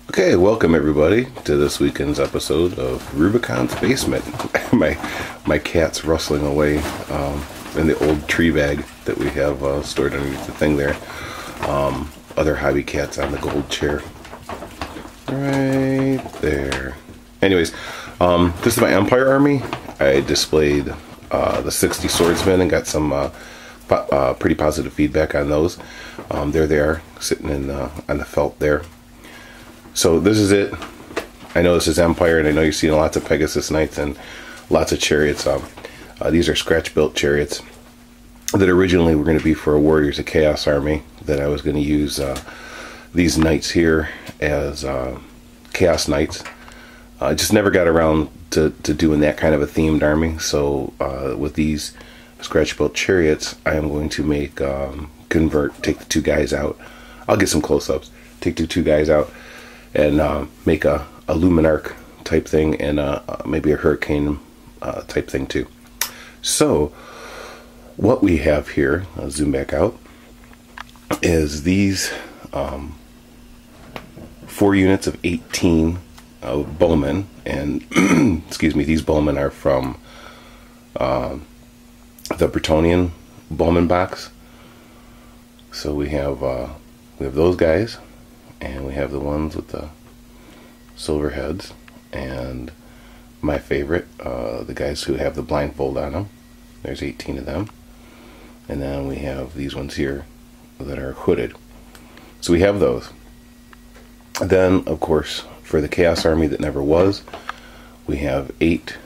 Okay, welcome everybody to this weekend's episode of Rubicon's Basement. my cat's rustling away in the old tree bag that we have stored underneath the thing there. Other hobby cats on the gold chair. Right there. Anyways, this is my Empire army. I displayed the 60 swordsmen and got some pretty positive feedback on those. There they are, sitting in on the felt there. So this is it. I know this is Empire, and I know you're seeing lots of Pegasus Knights and lots of chariots. These are scratch-built chariots that originally were going to be for a Warriors of Chaos army, that I was going to use these knights here as Chaos Knights. I just never got around to doing that kind of a themed army. So with these scratch-built chariots, I am going to make take the two guys out. I'll get some close-ups. Take the two guys out and make a Luminarch type thing, and maybe a Hurricane type thing too. So what we have here, I'll zoom back out, is these 4 units of 18 bowmen, and excuse me, these bowmen are from the Bretonnian bowman box. So we have those guys, and we have the ones with the silver heads, and my favorite, the guys who have the blindfold on them. There's 18 of them. And then we have these ones here that are hooded. So we have those. Then, of course, for the Chaos Army that never was, we have 8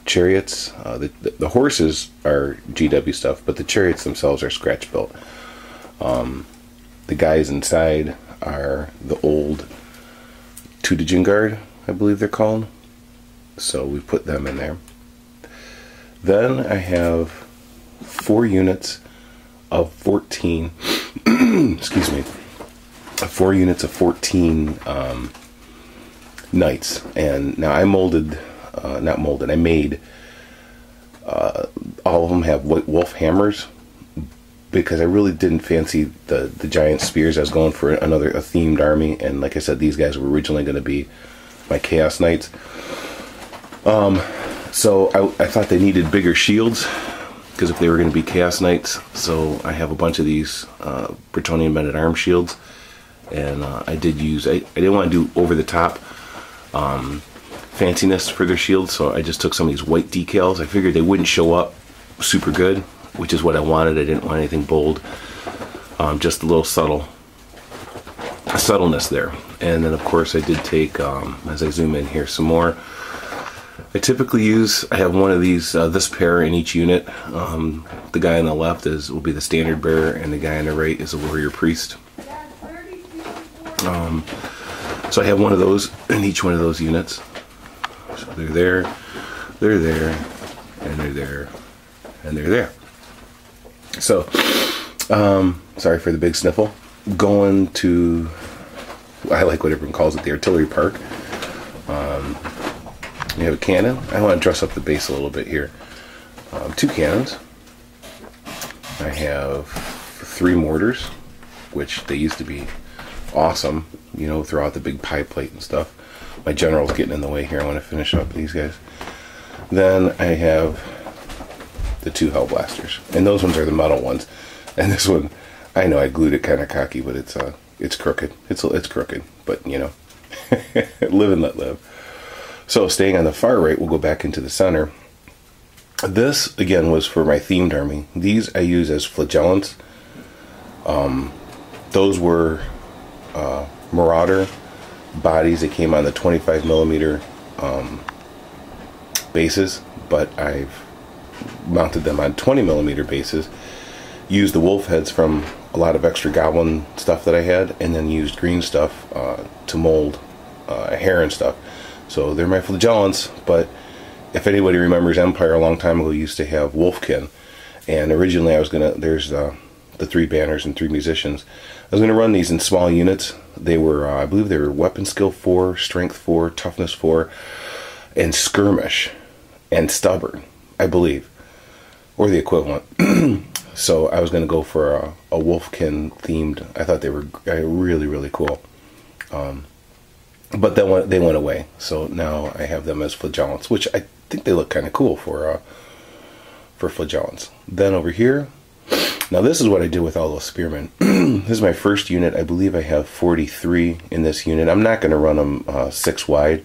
chariots. The horses are GW stuff, but the chariots themselves are scratch built. The guys inside are the old Tutijin Guard, I believe they're called. So we put them in there. Then I have 4 units of 14 excuse me, 4 units of 14 knights. And now I molded, I made all of them have wolf hammers, because I really didn't fancy the giant spears. I was going for a themed army, and like I said, these guys were originally going to be my Chaos Knights. So I thought they needed bigger shields, because if they were going to be Chaos Knights, so I have a bunch of these Bretonnian men-at-arms shields, and I didn't want to do over-the-top fanciness for their shields, so I just took some of these white decals. I figured they wouldn't show up super good, which is what I wanted. I didn't want anything bold, just a little subtleness there. And then of course I did take, as I zoom in here some more, I have one of these, this pair in each unit. The guy on the left will be the standard bearer, and the guy on the right is a warrior priest. So I have one of those in each one of those units. So they're there, and they're there, and they're there. So, sorry for the big sniffle. Going to, I like what everyone calls it, the artillery park. We have a cannon. I want to dress up the base a little bit here. 2 cannons. I have 3 mortars, which they used to be awesome, you know, throw out the big pie plate and stuff. My general's getting in the way here. I want to finish up these guys. Then I have the 2 Hellblasters, and those ones are the metal ones. And this one, I know I glued it kind of cocky, but it's crooked. It's crooked, but you know, live and let live. So staying on the far right, we'll go back into the center. This again was for my themed army. These I use as flagellants. Those were Marauder bodies that came on the 25mm bases, but I've mounted them on 20mm bases, used the wolf heads from a lot of extra goblin stuff that I had, and then used green stuff to mold hair and stuff. So they're my flagellants. But if anybody remembers, Empire a long time ago used to have wolfkin, and originally I was gonna, there's the 3 banners and 3 musicians. I was gonna run these in small units. They were I believe they were weapon skill 4, strength 4, toughness 4, and skirmish and stubborn, I believe, or the equivalent. So I was going to go for a Wolfkin themed. I thought they were really, really cool. but then they went away. So now I have them as flagellants, which I think they look kind of cool for flagellants. Then over here, now this is what I did with all those spearmen. This is my first unit. I believe I have 43 in this unit. I'm not going to run them 6 wide.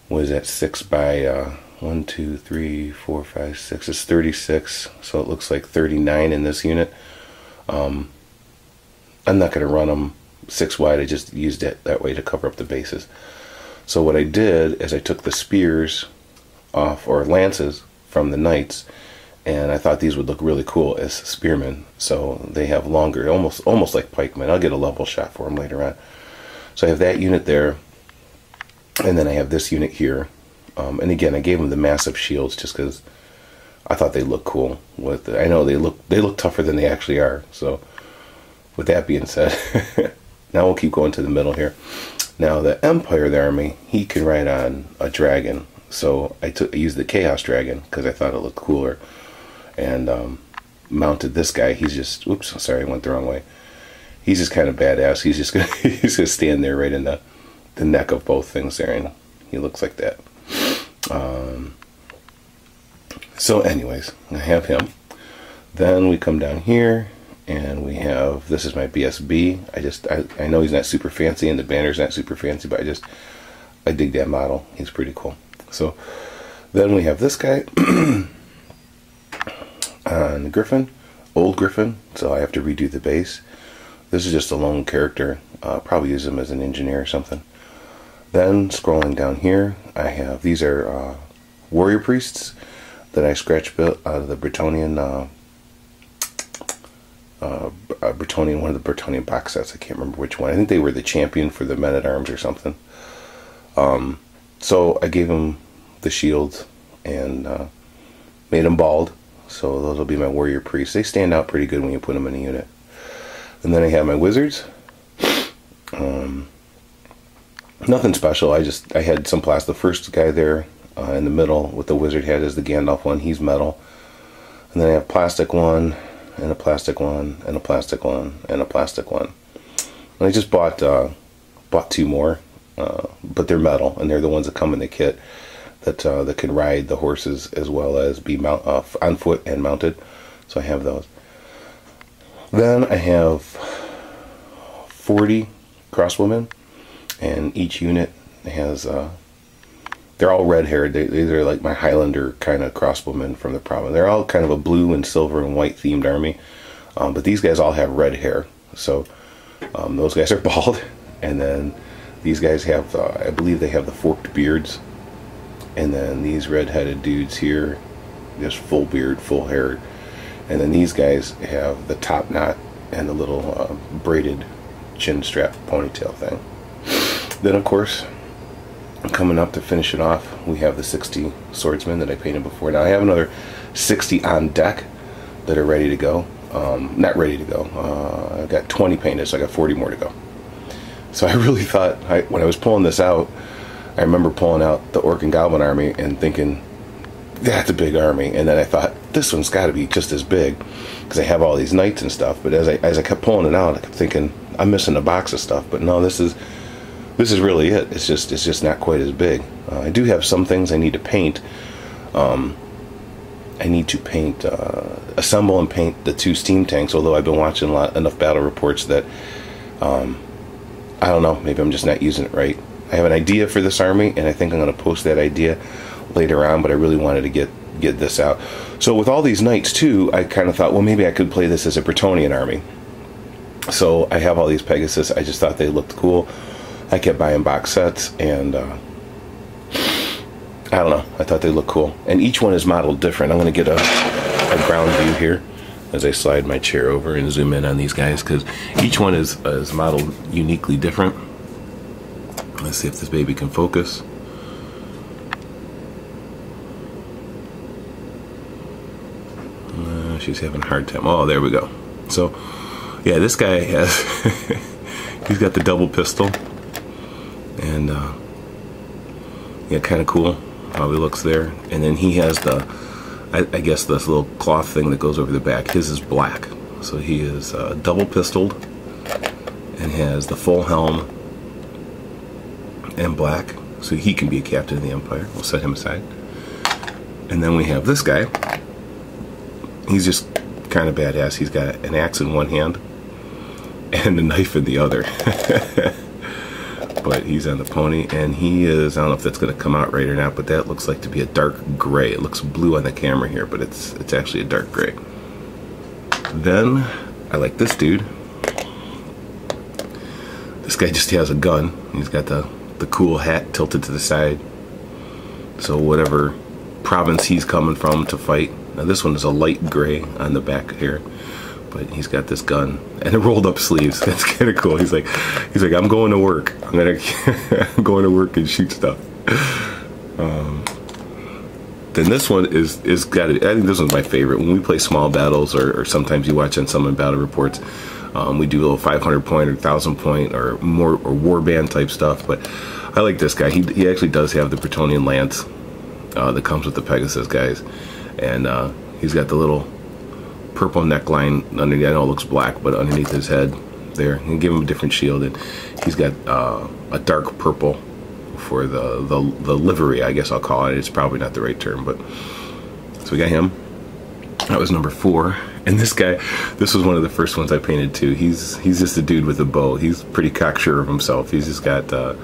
What is that? 6 by 1, 2, 3, 4, 5, 6. It's 36. So it looks like 39 in this unit. I'm not going to run them 6 wide. I just used it that way to cover up the bases. So what I did is I took the spears off, or lances, from the knights, and I thought these would look really cool as spearmen. So they have longer, almost like pikemen. I'll get a level shot for them later on. So I have that unit there, and then I have this unit here. And again, I gave them the massive shields just because I thought they looked cool. I know they look tougher than they actually are. So with that being said, now we'll keep going to the middle here. Now the Empire of the army, he can ride on a dragon. So I used the Chaos Dragon because I thought it looked cooler, and mounted this guy. He's just, oops, sorry, I went the wrong way. He's just kind of badass. He's just gonna stand there right in the neck of both things there, and he looks like that. So anyways, I have him. Then we come down here, and we have, this is my BSB. I know he's not super fancy, and the banner's not super fancy, but I dig that model. He's pretty cool. So then we have this guy on the Griffin, old Griffin, so I have to redo the base. This is just a lone character. Probably use him as an engineer or something. Then scrolling down here, I have, these are warrior priests that I scratch built out of the Bretonnian, one of the Bretonnian box sets. I can't remember which one. I think they were the champion for the men-at-arms or something. So I gave them the shields and made them bald. So those will be my warrior priests. They stand out pretty good when you put them in a unit. And then I have my wizards. Nothing special. I had some plastic. The first guy there in the middle with the wizard head is the Gandalf one. He's metal. And then I have plastic one, and a plastic one, and a plastic one, and a plastic one. And I just bought 2 more, but they're metal, and they're the ones that come in the kit that can ride the horses as well as be on foot and mounted. So I have those. Then I have 40 crossbowmen, and each unit has, they're all red-haired. These are like my Highlander kind of crossbowmen from the province. They're all kind of a blue and silver and white themed army, but these guys all have red hair. So those guys are bald, and then these guys have, I believe they have the forked beards, and then these red-headed dudes here, just full beard, full hair, and then these guys have the top knot and the little braided chin strap ponytail thing. Then of course, coming up to finish it off, we have the 60 swordsmen that I painted before. Now I have another 60 on deck that are ready to go. Not ready to go. I've got 20 painted, so I got 40 more to go. So I really thought, when I was pulling this out, I remember pulling out the Orc and Goblin army and thinking, that's a big army. And then I thought, this one's got to be just as big, because I have all these knights and stuff. But as I kept pulling it out, I kept thinking, I'm missing a box of stuff. But no, this is really it. It's just not quite as big. I do have some things I need to paint. I need to paint, assemble and paint the 2 steam tanks. Although I've been watching enough battle reports that I don't know. Maybe I'm just not using it right. I have an idea for this army, and I think I'm going to post that idea later on. But I really wanted to get this out. So with all these knights too, I kind of thought, well, maybe I could play this as a Bretonnian army. So I have all these Pegasus. I just thought they looked cool. I kept buying box sets, and I don't know, I thought they looked cool. And each one is modeled different. I'm going to get a ground view here as I slide my chair over and zoom in on these guys, because each one is modeled uniquely different. Let's see if this baby can focus. She's having a hard time. Oh, there we go. So, yeah, this guy has, he's got the double pistol. And, yeah, kind of cool how he looks there. And then he has the, I guess this little cloth thing that goes over the back. His is black. So he is double pistoled and has the full helm and black, so he can be a captain of the Empire. We'll set him aside. And then we have this guy. He's just kind of badass. He's got an axe in one hand and a knife in the other. But he's on the pony, and he is, I don't know if that's going to come out right or not, but that looks like to be a dark gray. It looks blue on the camera here, but it's actually a dark gray. Then I like this dude. This guy just has a gun. He's got the cool hat tilted to the side. So whatever province he's coming from to fight. Now this one is a light gray on the back here, but he's got this gun and the rolled up sleeves. That's kind of cool. He's like, I'm going to work. I'm going to work and shoot stuff. Then this one is got it. I think this one's my favorite. When we play small battles, or sometimes you watch on some in battle reports, we do a little 500 point or 1,000 point or more, or warband type stuff. But I like this guy. He actually does have the Bretonnian lance that comes with the Pegasus guys, and he's got the little purple neckline underneath. I know it looks black, but underneath his head there, and give him a different shield. And he's got a dark purple for the livery, I guess I'll call it. It's probably not the right term, but so we got him. That was number 4. And this guy, this was one of the first ones I painted too. He's just a dude with a bow. He's pretty cocksure of himself. He's just got the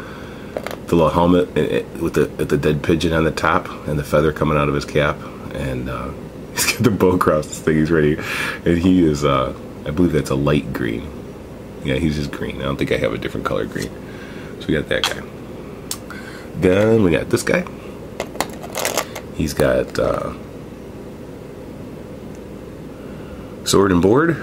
little helmet with the dead pigeon on the top and the feather coming out of his cap, and he's got the bow across this thing. He's ready, and he is I believe that's a light green. Yeah, he's just green. I don't think I have a different color green. So we got that guy. Then we got this guy. He's got sword and board,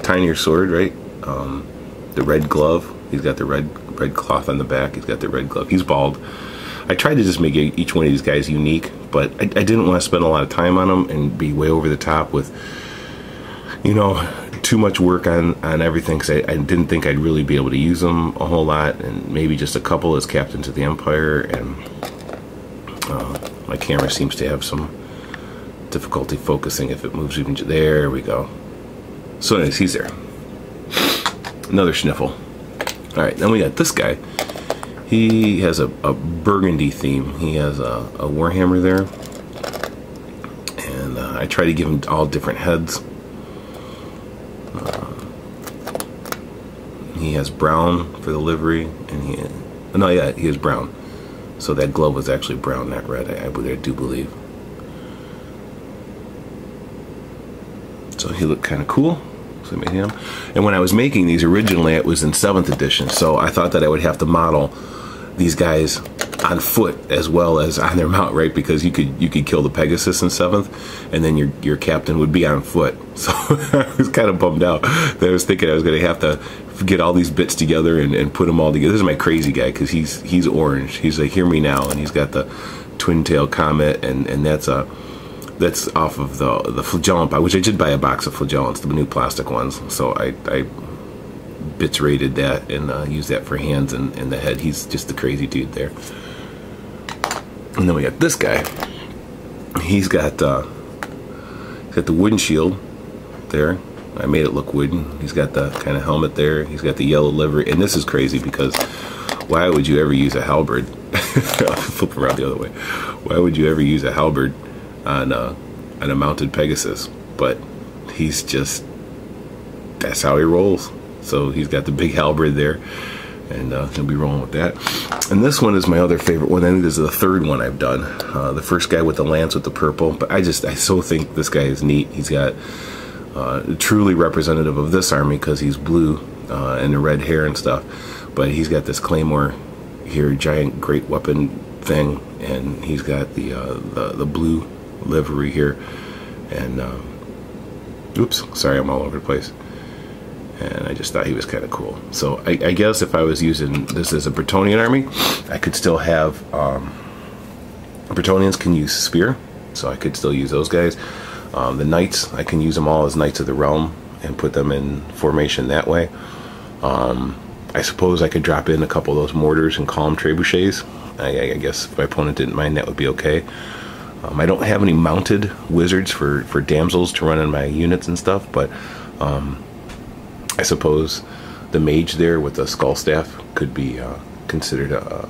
tinier sword, right? The red glove. He's got the red cloth on the back. He's got the red glove. He's bald. I tried to just make each one of these guys unique, but I didn't want to spend a lot of time on them and be way over the top with, you know, too much work on everything, because I didn't think I'd really be able to use them a whole lot, and maybe just a couple as captains of the Empire. And my camera seems to have some difficulty focusing if it moves even. There we go. So anyways, he's there. Another sniffle. All right, then we got this guy. He has a burgundy theme. He has a warhammer there, and I try to give him all different heads. He has brown for the livery, and he has brown. So that glove was actually brown, not red. I do believe. So he looked kind of cool. So I made him. And when I was making these originally, it was in 7th edition. So I thought that I would have to model these guys on foot as well as on their mount, right? Because you could kill the Pegasus in 7th, and then your captain would be on foot. So I was kind of bummed out that I was thinking I was going to have to get all these bits together and put them all together. This is my crazy guy, because he's orange. He's like, hear me now, and he's got the twin tail comet, and that's off of the flagellant, which I did buy a box of flagellants, the new plastic ones. So I bits rated that and used that for hands and the head. He's just the crazy dude there. And then we got this guy. He's got the wooden shield there. I made it look wooden. He's got the kind of helmet there. He's got the yellow livery. And this is crazy, because why would you ever use a halberd? I'll flip around the other way. Why would you ever use a halberd on a mounted Pegasus? But he's just, that's how he rolls. So he's got the big halberd there, and he'll be rolling with that. And this one is my other favorite one. I think this is the 3rd one I've done. The first guy with the lance with the purple, but I so think this guy is neat. He's got truly representative of this army, because he's blue and the red hair and stuff. But he's got this claymore here, giant great weapon thing, and he's got the blue livery here. And oops, sorry, I'm all over the place. And I just thought he was kind of cool. So I guess if I was using this as a Bretonnian army, I could still have Bretonnians can use spear, so I could still use those guys. The knights, I can use them all as knights of the realm and put them in formation that way. I suppose I could drop in a couple of those mortars and call them trebuchets. I guess if my opponent didn't mind, that would be okay. I don't have any mounted wizards for damsels to run in my units and stuff, but I suppose the mage there with the skull staff could be considered a,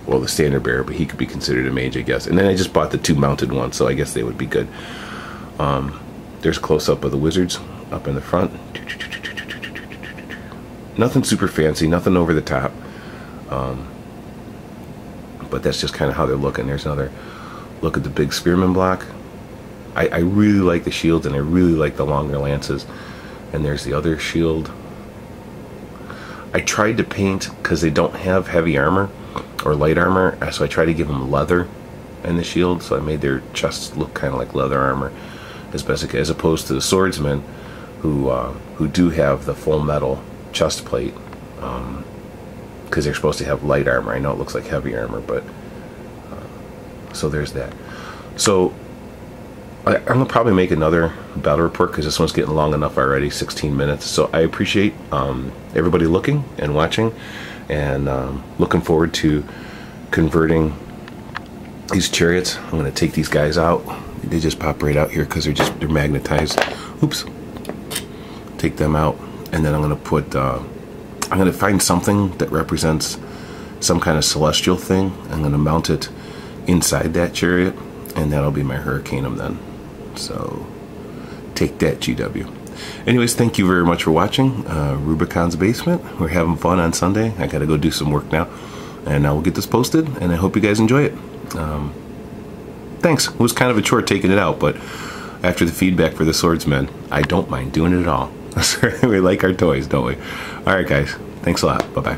well, the standard bearer, but he could be considered a mage, I guess. And then I just bought the 2 mounted ones, so I guess they would be good. There's a close-up of the wizards up in the front. Nothing super fancy, nothing over the top. But that's just kind of how they're looking. There's another look at the big spearman block. I really like the shields, and I really like the longer lances. And there's the other shield. I tried to paint, because they don't have heavy armor or light armor, so I tried to give them leather in the shield, so I made their chests look kind of like leather armor as best I could, as opposed to the swordsmen who do have the full metal chest plate, because they're supposed to have light armor. I know it looks like heavy armor, but so there's that. So I'm gonna probably make another battle report, because this one's getting long enough already, 16 minutes. So I appreciate everybody looking and watching, and looking forward to converting these chariots. I'm gonna take these guys out. They just pop right out here because they're magnetized. Oops. Take them out, and then I'm gonna put I'm gonna find something that represents some kind of celestial thing. I'm gonna mount it inside that chariot, and that'll be my Hurricanum then. So take that, GW. Anyways, thank you very much for watching Rubicon's Basement. We're having fun on Sunday. I gotta go do some work now, and we'll get this posted, and I hope you guys enjoy it. Thanks. It was kind of a chore taking it out, but after the feedback for the swordsmen, I don't mind doing it at all. We like our toys, don't we? Alright guys, thanks a lot. Bye-bye.